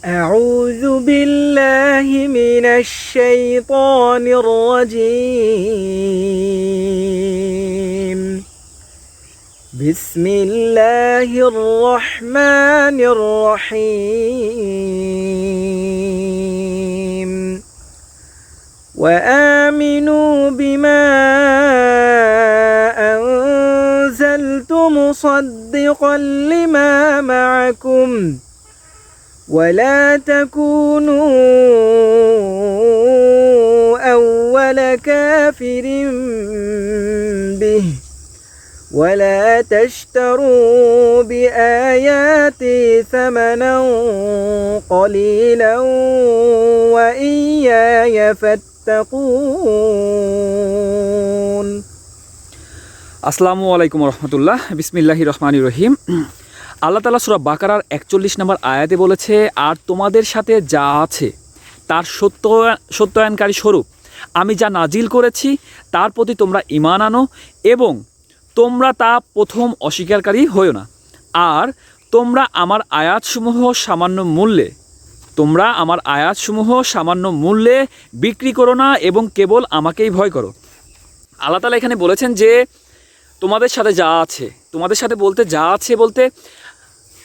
أعوذ بالله من الشيطان الرجيم بسم الله الرحمن الرحيم وآمنوا بما أنزلت مصدقا لما معكم ولا تكونوا أول كافر به ولا تشتروا بآياتي ثمنا قليلا وإياي فاتقون আসসালামু আলাইকুম রহমতুল্লাহ। বিসমিল্লাহির রহমানির রহিম। আল্লাহ তাআলা সূরা বাকারার 41 নম্বর আয়াতে বলেছে, আর তোমাদের সাথে যা আছে তার সত্যায়নকারী স্বরূপ আমি যা নাজিল করেছি তার প্রতি তোমরা ঈমান আনো এবং তোমরা তা প্রথম অস্বীকারী হয়ো না। আর তোমরা আমার আয়াতসমূহ সামান্য মূল্যে বিক্রি করো না এবং কেবল আমাকেই ভয় করো। আল্লাহ তাআলা এখানে বলেছেন যে তোমাদের সাথে যা আছে, তোমাদের সাথে বলতে যা আছে বলতে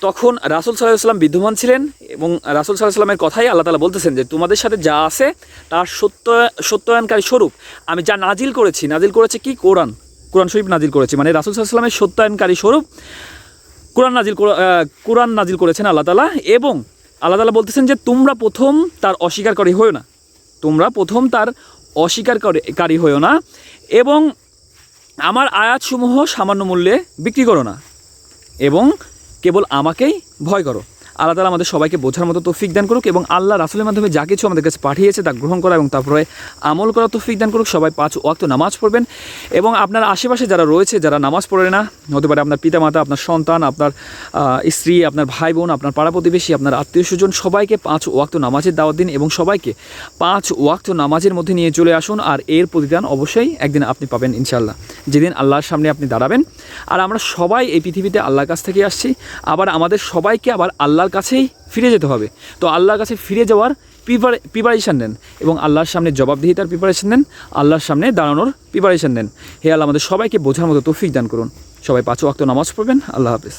তখন রাসূল সাল্লাল্লাহু আলাইহি ওয়াসাল্লাম বিদ্যমান ছিলেন এবং রাসূল সাল্লাল্লাহু আলাইহি ওয়াসাল্লামের কথাই আল্লাহ তাআলা বলতেছেন যে তোমাদের সাথে যা আছে তার সত্যায়নকারী স্বরূপ আমি যা নাজিল করেছি কি কোরআন শরীফ নাজিল করেছি, মানে রাসূল সাল্লাল্লাহু আলাইহি ওয়াসাল্লামের সত্যায়নকারী স্বরূপ কোরআন নাজিল করেছেন আল্লাহ তাআলা। এবং আল্লাহ তাআলা বলতেছেন যে তোমরা প্রথম তার অস্বীকারী হয়েও না এবং আমার আয়াতসমূহ সামান্য মূল্যে বিক্রি করো না এবং কেবল আমাকেই ভয় করো। আল্লাহ তাআলা আমাদের সবাইকে বোঝার মতো তৌফিক দান করুক এবং আল্লাহ রাসূলের মাধ্যমে যা কিছু আমাদের কাছে পাঠিয়েছে তা গ্রহণ করা এবং তারপরে আমল করা তৌফিক দান করুক। সবাই 5 ওয়াক্ত নামাজ পড়বেন এবং আপনার আশেপাশে যারা রয়েছে যারা নামাজ পড়ে না, হতে পারে আপনার পিতামাতা, আপনার সন্তান, আপনার স্ত্রী, আপনার ভাই বোন, আপনার পাড়া প্রতিবেশী, আপনার আত্মীয় স্বজন, সবাইকে 5 ওয়াক্ত নামাজের দাওয়াত দিন এবং সবাইকে 5 ওয়াক্ত নামাজের মধ্যে নিয়ে চলে আসুন। আর এর প্রতিদান অবশ্যই একদিন আপনি পাবেন ইনশাআল্লাহ, যেদিন আল্লাহর সামনে আপনি দাঁড়াবেন। আর আমরা সবাই এই পৃথিবীতে আল্লাহর কাছ থেকে আসছি, আবার আমাদের সবাইকে আবার আল্লাহর কাছেই ফিরে যেতে হবে। তো আল্লাহর কাছে ফিরে যাওয়ার প্রিপারেশান নেন এবং আল্লাহর সামনে জবাবদিহিতার প্রিপারেশান নেন, আল্লাহর সামনে দাঁড়ানোর প্রিপারেশান নেন। হে আল্লাহ আমাদের সবাইকে বোঝার মতো তৌফিক দান করুন। সবাই 5 ওয়াক্ত নামাজ পড়বেন। আল্লাহ হাফেজ।